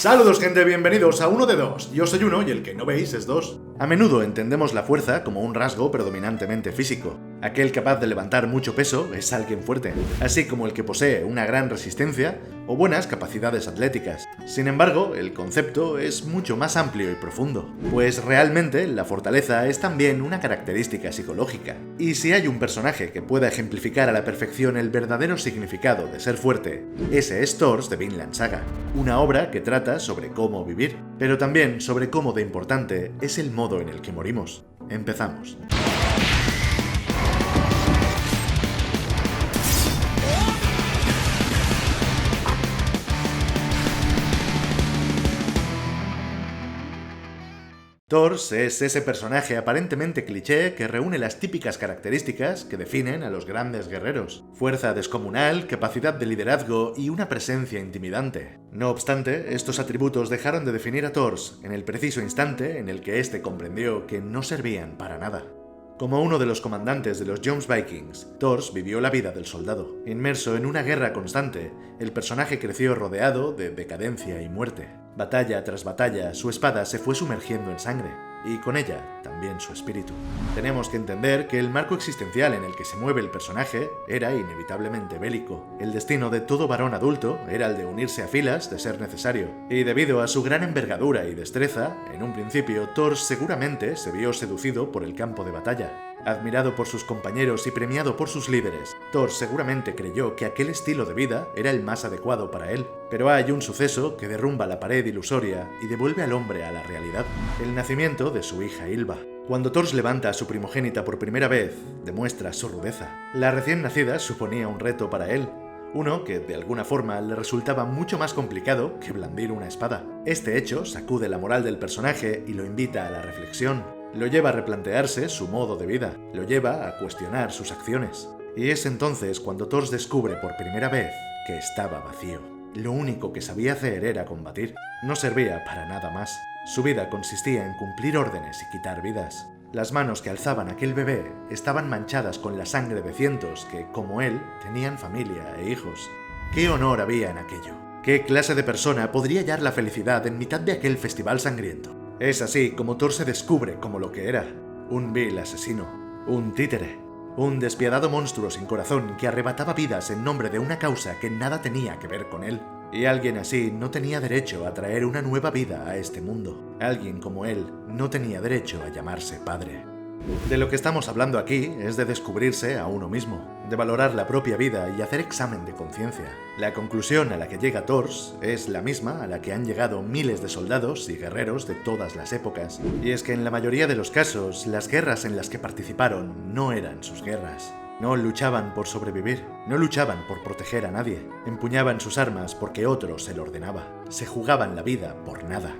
Saludos gente, bienvenidos a Uno de Dos. Yo soy uno y el que no veis es dos. A menudo entendemos la fuerza como un rasgo predominantemente físico. Aquel capaz de levantar mucho peso es alguien fuerte, así como el que posee una gran resistencia o buenas capacidades atléticas. Sin embargo, el concepto es mucho más amplio y profundo, pues realmente la fortaleza es también una característica psicológica. Y si hay un personaje que pueda ejemplificar a la perfección el verdadero significado de ser fuerte, ese es Thors de Vinland Saga, una obra que trata sobre cómo vivir, pero también sobre cómo de importante es el modo en el que morimos. Empezamos. Thors es ese personaje aparentemente cliché que reúne las típicas características que definen a los grandes guerreros: fuerza descomunal, capacidad de liderazgo y una presencia intimidante. No obstante, estos atributos dejaron de definir a Thors en el preciso instante en el que éste comprendió que no servían para nada. Como uno de los comandantes de los Jomsvikings, Thors vivió la vida del soldado. Inmerso en una guerra constante, el personaje creció rodeado de decadencia y muerte. Batalla tras batalla, su espada se fue sumergiendo en sangre, y con ella también su espíritu. Tenemos que entender que el marco existencial en el que se mueve el personaje era inevitablemente bélico. El destino de todo varón adulto era el de unirse a filas de ser necesario, y debido a su gran envergadura y destreza, en un principio Thors seguramente se vio seducido por el campo de batalla. Admirado por sus compañeros y premiado por sus líderes, Thors seguramente creyó que aquel estilo de vida era el más adecuado para él. Pero hay un suceso que derrumba la pared ilusoria y devuelve al hombre a la realidad: el nacimiento de su hija Ylva. Cuando Thors levanta a su primogénita por primera vez, demuestra su rudeza. La recién nacida suponía un reto para él, uno que de alguna forma le resultaba mucho más complicado que blandir una espada. Este hecho sacude la moral del personaje y lo invita a la reflexión. Lo lleva a replantearse su modo de vida, lo lleva a cuestionar sus acciones. Y es entonces cuando Thors descubre por primera vez que estaba vacío. Lo único que sabía hacer era combatir. No servía para nada más. Su vida consistía en cumplir órdenes y quitar vidas. Las manos que alzaban aquel bebé estaban manchadas con la sangre de cientos que, como él, tenían familia e hijos. ¿Qué honor había en aquello? ¿Qué clase de persona podría hallar la felicidad en mitad de aquel festival sangriento? Es así como Thors se descubre como lo que era: un vil asesino, un títere, un despiadado monstruo sin corazón que arrebataba vidas en nombre de una causa que nada tenía que ver con él. Y alguien así no tenía derecho a traer una nueva vida a este mundo. Alguien como él no tenía derecho a llamarse padre. De lo que estamos hablando aquí es de descubrirse a uno mismo, de valorar la propia vida y hacer examen de conciencia. La conclusión a la que llega Thors es la misma a la que han llegado miles de soldados y guerreros de todas las épocas. Y es que en la mayoría de los casos, las guerras en las que participaron no eran sus guerras. No luchaban por sobrevivir, no luchaban por proteger a nadie. Empuñaban sus armas porque otro se lo ordenaba. Se jugaban la vida por nada.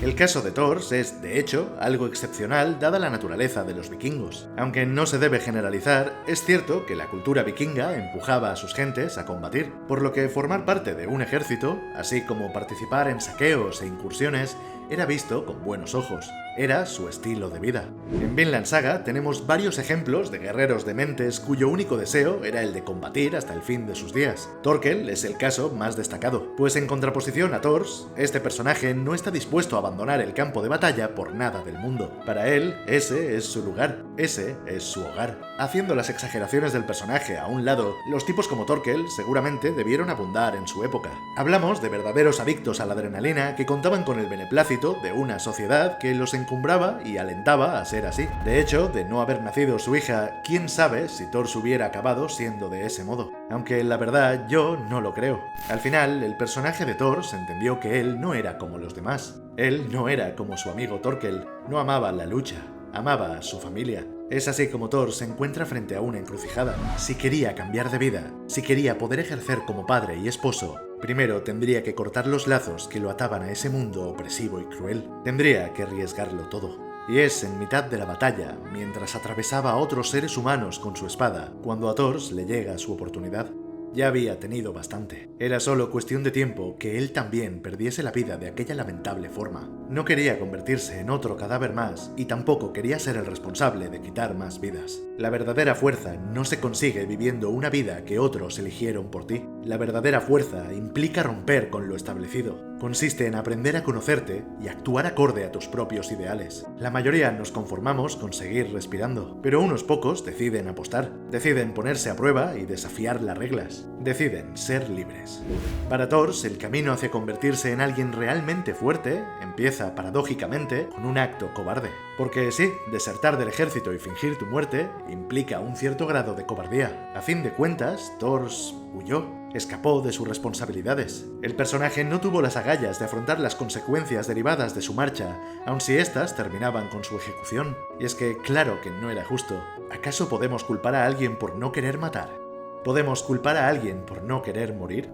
El caso de Thors es, de hecho, algo excepcional dada la naturaleza de los vikingos. Aunque no se debe generalizar, es cierto que la cultura vikinga empujaba a sus gentes a combatir, por lo que formar parte de un ejército, así como participar en saqueos e incursiones, era visto con buenos ojos. Era su estilo de vida. En Vinland Saga tenemos varios ejemplos de guerreros dementes cuyo único deseo era el de combatir hasta el fin de sus días. Thorkel es el caso más destacado, pues en contraposición a Thors, este personaje no está dispuesto a abandonar el campo de batalla por nada del mundo. Para él, ese es su lugar, ese es su hogar. Haciendo las exageraciones del personaje a un lado, los tipos como Thorkel seguramente debieron abundar en su época. Hablamos de verdaderos adictos a la adrenalina que contaban con el beneplácito de una sociedad que los encumbraba y alentaba a ser así. De hecho, de no haber nacido su hija, quién sabe si Thors hubiera acabado siendo de ese modo. Aunque la verdad yo no lo creo. Al final, el personaje de Thors entendió que él no era como los demás. Él no era como su amigo Thorkel, no amaba la lucha, amaba a su familia. Es así como Thors se encuentra frente a una encrucijada. Si quería cambiar de vida, si quería poder ejercer como padre y esposo, primero tendría que cortar los lazos que lo ataban a ese mundo opresivo y cruel. Tendría que arriesgarlo todo. Y es en mitad de la batalla, mientras atravesaba a otros seres humanos con su espada, cuando a Thors le llega su oportunidad. Ya había tenido bastante. Era solo cuestión de tiempo que él también perdiese la vida de aquella lamentable forma. No quería convertirse en otro cadáver más y tampoco quería ser el responsable de quitar más vidas. La verdadera fuerza no se consigue viviendo una vida que otros eligieron por ti. La verdadera fuerza implica romper con lo establecido. Consiste en aprender a conocerte y actuar acorde a tus propios ideales. La mayoría nos conformamos con seguir respirando, pero unos pocos deciden apostar, deciden ponerse a prueba y desafiar las reglas, deciden ser libres. Para Thors, el camino hacia convertirse en alguien realmente fuerte empieza, paradójicamente, con un acto cobarde. Porque sí, desertar del ejército y fingir tu muerte implica un cierto grado de cobardía. A fin de cuentas, Thors huyó. Escapó de sus responsabilidades. El personaje no tuvo las agallas de afrontar las consecuencias derivadas de su marcha, aun si éstas terminaban con su ejecución. Y es que, claro que no era justo. ¿Acaso podemos culpar a alguien por no querer matar? ¿Podemos culpar a alguien por no querer morir?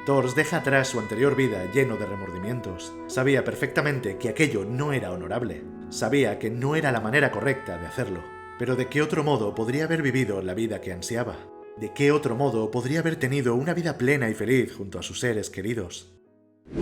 Thors deja atrás su anterior vida lleno de remordimientos. Sabía perfectamente que aquello no era honorable. Sabía que no era la manera correcta de hacerlo. Pero ¿de qué otro modo podría haber vivido la vida que ansiaba? ¿De qué otro modo podría haber tenido una vida plena y feliz junto a sus seres queridos?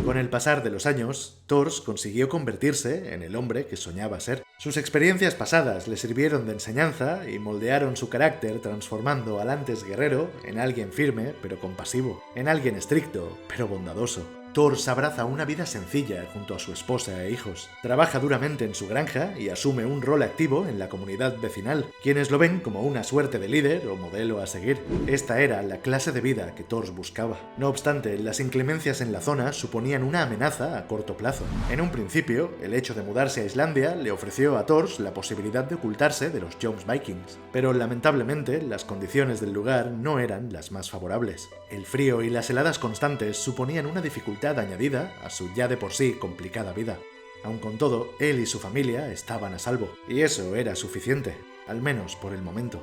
Con el pasar de los años, Thors consiguió convertirse en el hombre que soñaba ser. Sus experiencias pasadas le sirvieron de enseñanza y moldearon su carácter, transformando al antes guerrero en alguien firme pero compasivo, en alguien estricto pero bondadoso. Thors abraza una vida sencilla junto a su esposa e hijos. Trabaja duramente en su granja y asume un rol activo en la comunidad vecinal, quienes lo ven como una suerte de líder o modelo a seguir. Esta era la clase de vida que Thors buscaba. No obstante, las inclemencias en la zona suponían una amenaza a corto plazo. En un principio, el hecho de mudarse a Islandia le ofreció a Thors la posibilidad de ocultarse de los Joms-Vikings, pero lamentablemente las condiciones del lugar no eran las más favorables. El frío y las heladas constantes suponían una dificultad añadida a su ya de por sí complicada vida. Aun con todo, él y su familia estaban a salvo, y eso era suficiente, al menos por el momento.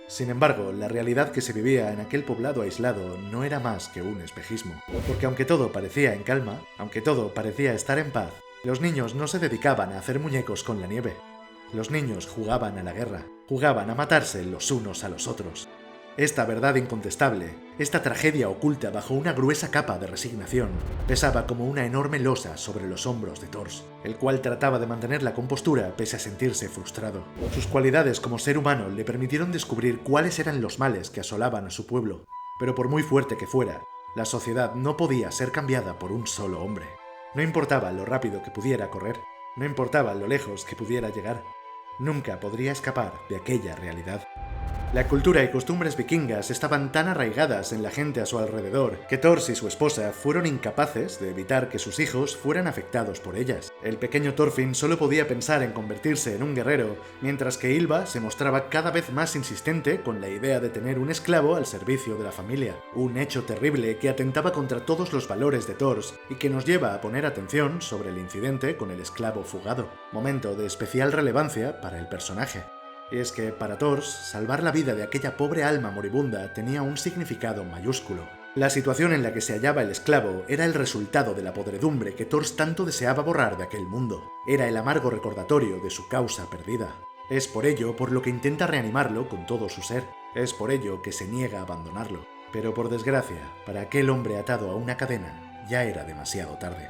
Sin embargo, la realidad que se vivía en aquel poblado aislado no era más que un espejismo, porque aunque todo parecía en calma, aunque todo parecía estar en paz, los niños no se dedicaban a hacer muñecos con la nieve. Los niños jugaban a la guerra, jugaban a matarse los unos a los otros. Esta verdad incontestable, esta tragedia oculta bajo una gruesa capa de resignación, pesaba como una enorme losa sobre los hombros de Thors, el cual trataba de mantener la compostura pese a sentirse frustrado. Sus cualidades como ser humano le permitieron descubrir cuáles eran los males que asolaban a su pueblo, pero por muy fuerte que fuera, la sociedad no podía ser cambiada por un solo hombre. No importaba lo rápido que pudiera correr, no importaba lo lejos que pudiera llegar, nunca podría escapar de aquella realidad. La cultura y costumbres vikingas estaban tan arraigadas en la gente a su alrededor que Thors y su esposa fueron incapaces de evitar que sus hijos fueran afectados por ellas. El pequeño Thorfinn solo podía pensar en convertirse en un guerrero, mientras que Ylva se mostraba cada vez más insistente con la idea de tener un esclavo al servicio de la familia. Un hecho terrible que atentaba contra todos los valores de Thors y que nos lleva a poner atención sobre el incidente con el esclavo fugado, momento de especial relevancia para el personaje. Y es que, para Thors, salvar la vida de aquella pobre alma moribunda tenía un significado mayúsculo. La situación en la que se hallaba el esclavo era el resultado de la podredumbre que Thors tanto deseaba borrar de aquel mundo. Era el amargo recordatorio de su causa perdida. Es por ello por lo que intenta reanimarlo con todo su ser. Es por ello que se niega a abandonarlo. Pero por desgracia, para aquel hombre atado a una cadena, ya era demasiado tarde.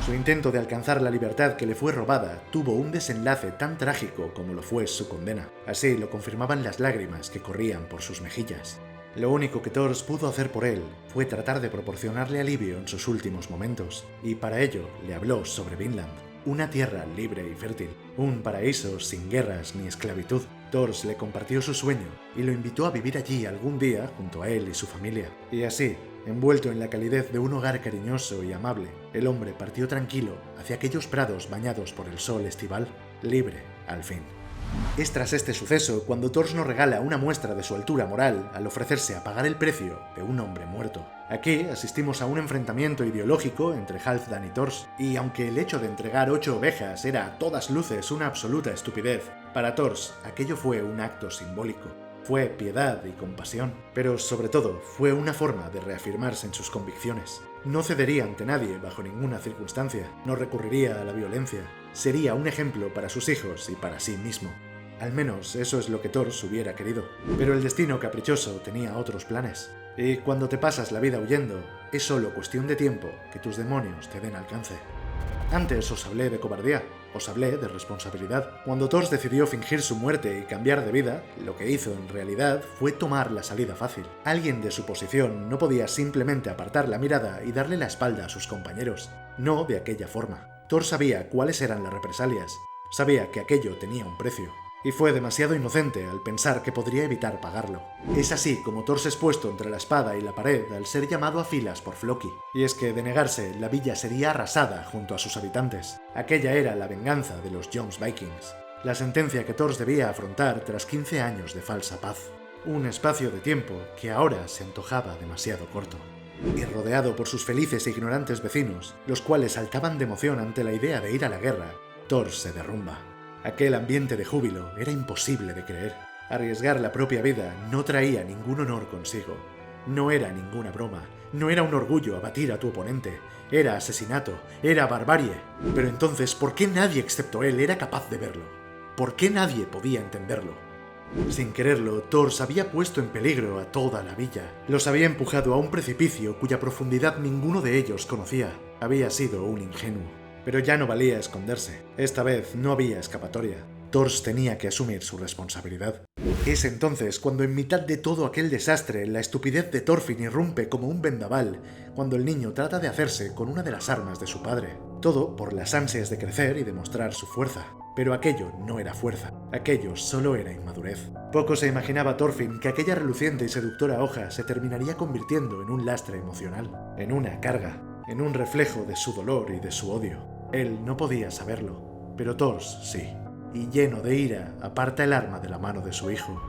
Su intento de alcanzar la libertad que le fue robada tuvo un desenlace tan trágico como lo fue su condena. Así lo confirmaban las lágrimas que corrían por sus mejillas. Lo único que Thors pudo hacer por él fue tratar de proporcionarle alivio en sus últimos momentos, y para ello le habló sobre Vinland, una tierra libre y fértil, un paraíso sin guerras ni esclavitud. Thors le compartió su sueño y lo invitó a vivir allí algún día junto a él y su familia. Y así, envuelto en la calidez de un hogar cariñoso y amable, el hombre partió tranquilo hacia aquellos prados bañados por el sol estival, libre al fin. Es tras este suceso cuando Thors nos regala una muestra de su altura moral al ofrecerse a pagar el precio de un hombre muerto. Aquí asistimos a un enfrentamiento ideológico entre Halfdan y Thors, y aunque el hecho de entregar 8 ovejas era a todas luces una absoluta estupidez, para Thors aquello fue un acto simbólico. Fue piedad y compasión, pero sobre todo fue una forma de reafirmarse en sus convicciones. No cedería ante nadie bajo ninguna circunstancia, no recurriría a la violencia. Sería un ejemplo para sus hijos y para sí mismo. Al menos eso es lo que Thors hubiera querido. Pero el destino caprichoso tenía otros planes. Y cuando te pasas la vida huyendo, es solo cuestión de tiempo que tus demonios te den alcance. Antes os hablé de cobardía, Os hablé de responsabilidad. Cuando Thor decidió fingir su muerte y cambiar de vida, lo que hizo en realidad fue tomar la salida fácil. Alguien de su posición no podía simplemente apartar la mirada y darle la espalda a sus compañeros. No de aquella forma. Thor sabía cuáles eran las represalias. Sabía que aquello tenía un precio. Y fue demasiado inocente al pensar que podría evitar pagarlo. Es así como Thor se ha expuesto entre la espada y la pared al ser llamado a filas por Floki. Y es que, de negarse, la villa sería arrasada junto a sus habitantes. Aquella era la venganza de los Jomsvikings. La sentencia que Thor debía afrontar tras 15 años de falsa paz. Un espacio de tiempo que ahora se antojaba demasiado corto. Y rodeado por sus felices e ignorantes vecinos, los cuales saltaban de emoción ante la idea de ir a la guerra, Thor se derrumba. Aquel ambiente de júbilo era imposible de creer. Arriesgar la propia vida no traía ningún honor consigo. No era ninguna broma, no era un orgullo abatir a tu oponente, era asesinato, era barbarie. Pero entonces, ¿por qué nadie excepto él era capaz de verlo? ¿Por qué nadie podía entenderlo? Sin quererlo, Thor se había puesto en peligro a toda la villa. Los había empujado a un precipicio cuya profundidad ninguno de ellos conocía. Había sido un ingenuo. Pero ya no valía esconderse. Esta vez no había escapatoria. Thor tenía que asumir su responsabilidad. Es entonces cuando en mitad de todo aquel desastre la estupidez de Thorfinn irrumpe como un vendaval, cuando el niño trata de hacerse con una de las armas de su padre. Todo por las ansias de crecer y demostrar su fuerza. Pero aquello no era fuerza, aquello solo era inmadurez. Poco se imaginaba Thorfinn que aquella reluciente y seductora hoja se terminaría convirtiendo en un lastre emocional, en una carga, en un reflejo de su dolor y de su odio. Él no podía saberlo, pero Thor sí, y lleno de ira aparta el arma de la mano de su hijo.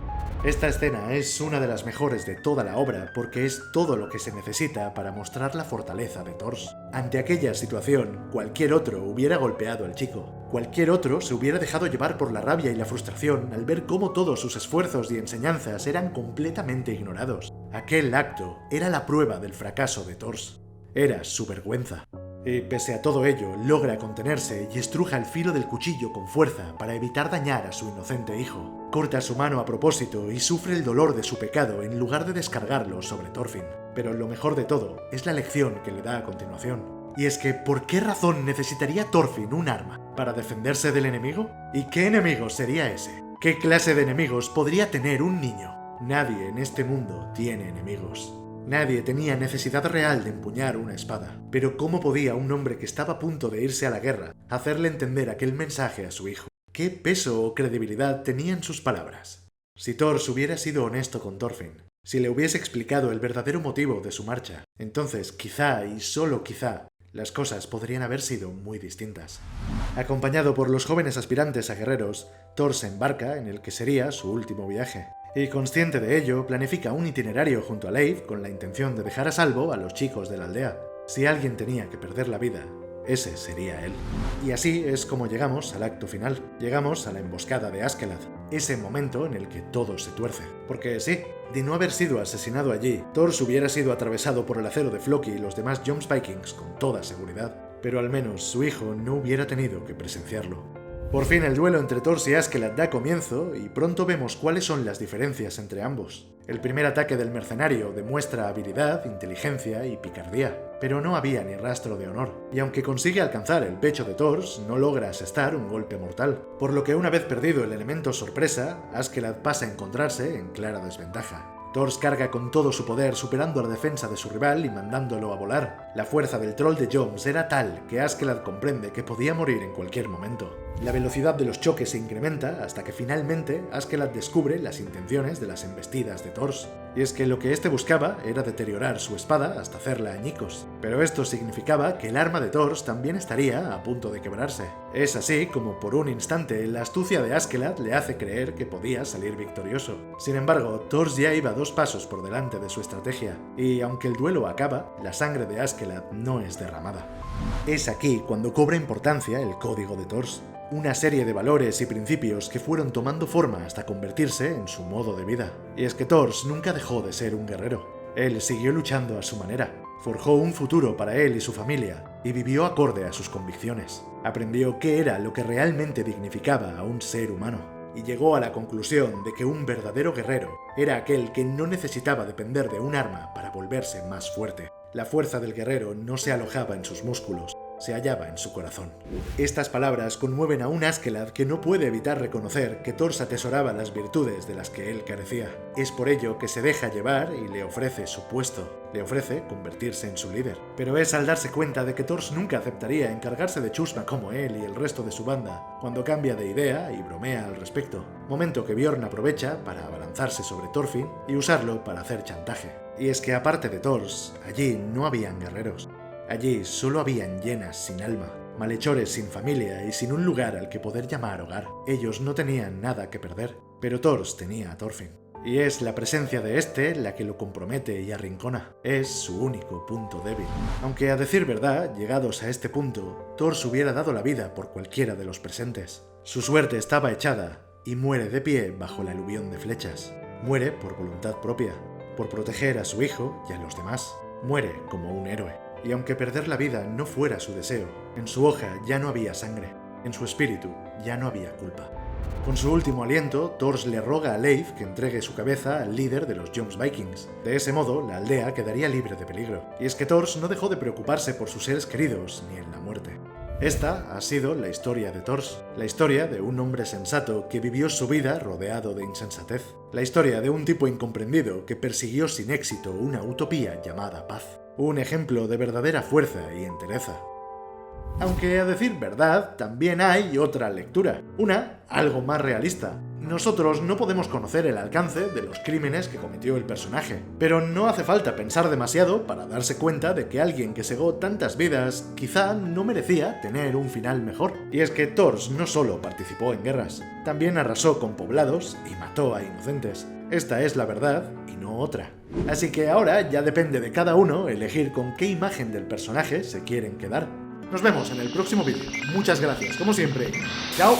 Esta escena es una de las mejores de toda la obra porque es todo lo que se necesita para mostrar la fortaleza de Thor. Ante aquella situación, cualquier otro hubiera golpeado al chico. Cualquier otro se hubiera dejado llevar por la rabia y la frustración al ver cómo todos sus esfuerzos y enseñanzas eran completamente ignorados. Aquel acto era la prueba del fracaso de Thor. Era su vergüenza. Y pese a todo ello, logra contenerse y estruja el filo del cuchillo con fuerza para evitar dañar a su inocente hijo. Corta su mano a propósito y sufre el dolor de su pecado en lugar de descargarlo sobre Thorfinn. Pero lo mejor de todo es la lección que le da a continuación. Y es que, ¿por qué razón necesitaría Thorfinn un arma? ¿Para defenderse del enemigo? ¿Y qué enemigo sería ese? ¿Qué clase de enemigos podría tener un niño? Nadie en este mundo tiene enemigos. Nadie tenía necesidad real de empuñar una espada. Pero ¿cómo podía un hombre que estaba a punto de irse a la guerra hacerle entender aquel mensaje a su hijo? ¿Qué peso o credibilidad tenían sus palabras? Si Thor hubiera sido honesto con Thorfinn, si le hubiese explicado el verdadero motivo de su marcha, entonces quizá y solo quizá las cosas podrían haber sido muy distintas. Acompañado por los jóvenes aspirantes a guerreros, Thor se embarca en el que sería su último viaje. Y consciente de ello, planifica un itinerario junto a Leif con la intención de dejar a salvo a los chicos de la aldea. Si alguien tenía que perder la vida, ese sería él. Y así es como llegamos al acto final. Llegamos a la emboscada de Askeladd, ese momento en el que todo se tuerce. Porque sí, de no haber sido asesinado allí, Thor hubiera sido atravesado por el acero de Floki y los demás Jomsvikings con toda seguridad. Pero al menos su hijo no hubiera tenido que presenciarlo. Por fin el duelo entre Thor y Askeladd da comienzo y pronto vemos cuáles son las diferencias entre ambos. El primer ataque del mercenario demuestra habilidad, inteligencia y picardía, pero no había ni rastro de honor, y aunque consigue alcanzar el pecho de Thor, no logra asestar un golpe mortal, por lo que una vez perdido el elemento sorpresa, Askeladd pasa a encontrarse en clara desventaja. Thor carga con todo su poder superando la defensa de su rival y mandándolo a volar. La fuerza del troll de Joms era tal que Askeladd comprende que podía morir en cualquier momento. La velocidad de los choques se incrementa hasta que finalmente Askeladd descubre las intenciones de las embestidas de Thor. Y es que lo que éste buscaba era deteriorar su espada hasta hacerla añicos. Pero esto significaba que el arma de Thor también estaría a punto de quebrarse. Es así como por un instante la astucia de Askeladd le hace creer que podía salir victorioso. Sin embargo, Thor ya iba 2 pasos por delante de su estrategia, y aunque el duelo acaba, la sangre de Askeladd no es derramada. Es aquí cuando cobra importancia el código de Thor. Una serie de valores y principios que fueron tomando forma hasta convertirse en su modo de vida. Y es que Thor nunca dejó de ser un guerrero. Él siguió luchando a su manera, forjó un futuro para él y su familia, y vivió acorde a sus convicciones. Aprendió qué era lo que realmente dignificaba a un ser humano, y llegó a la conclusión de que un verdadero guerrero era aquel que no necesitaba depender de un arma para volverse más fuerte. La fuerza del guerrero no se alojaba en sus músculos, se hallaba en su corazón. Estas palabras conmueven a un Askeladd que no puede evitar reconocer que Thor atesoraba las virtudes de las que él carecía. Es por ello que se deja llevar y le ofrece su puesto. Le ofrece convertirse en su líder. Pero es al darse cuenta de que Thor nunca aceptaría encargarse de Chusma como él y el resto de su banda, cuando cambia de idea y bromea al respecto. Momento que Bjorn aprovecha para abalanzarse sobre Thorfinn y usarlo para hacer chantaje. Y es que aparte de Thor, allí no habían guerreros. Allí solo habían hienas sin alma, malhechores sin familia y sin un lugar al que poder llamar hogar. Ellos no tenían nada que perder, pero Thor tenía a Thorfinn. Y es la presencia de este la que lo compromete y arrincona. Es su único punto débil. Aunque a decir verdad, llegados a este punto, Thor hubiera dado la vida por cualquiera de los presentes. Su suerte estaba echada y muere de pie bajo la aluvión de flechas. Muere por voluntad propia, por proteger a su hijo y a los demás. Muere como un héroe. Y aunque perder la vida no fuera su deseo, en su hoja ya no había sangre, en su espíritu ya no había culpa. Con su último aliento, Thor le roga a Leif que entregue su cabeza al líder de los Jomsvikings. De ese modo, la aldea quedaría libre de peligro. Y es que Thor no dejó de preocuparse por sus seres queridos ni en la muerte. Esta ha sido la historia de Thor, la historia de un hombre sensato que vivió su vida rodeado de insensatez, la historia de un tipo incomprendido que persiguió sin éxito una utopía llamada paz. Un ejemplo de verdadera fuerza y entereza. Aunque a decir verdad, también hay otra lectura, una algo más realista. Nosotros no podemos conocer el alcance de los crímenes que cometió el personaje, pero no hace falta pensar demasiado para darse cuenta de que alguien que segó tantas vidas quizá no merecía tener un final mejor. Y es que Thor no solo participó en guerras, también arrasó con poblados y mató a inocentes. Esta es la verdad y no otra. Así que ahora ya depende de cada uno elegir con qué imagen del personaje se quieren quedar. Nos vemos en el próximo vídeo. Muchas gracias, como siempre. ¡Chao!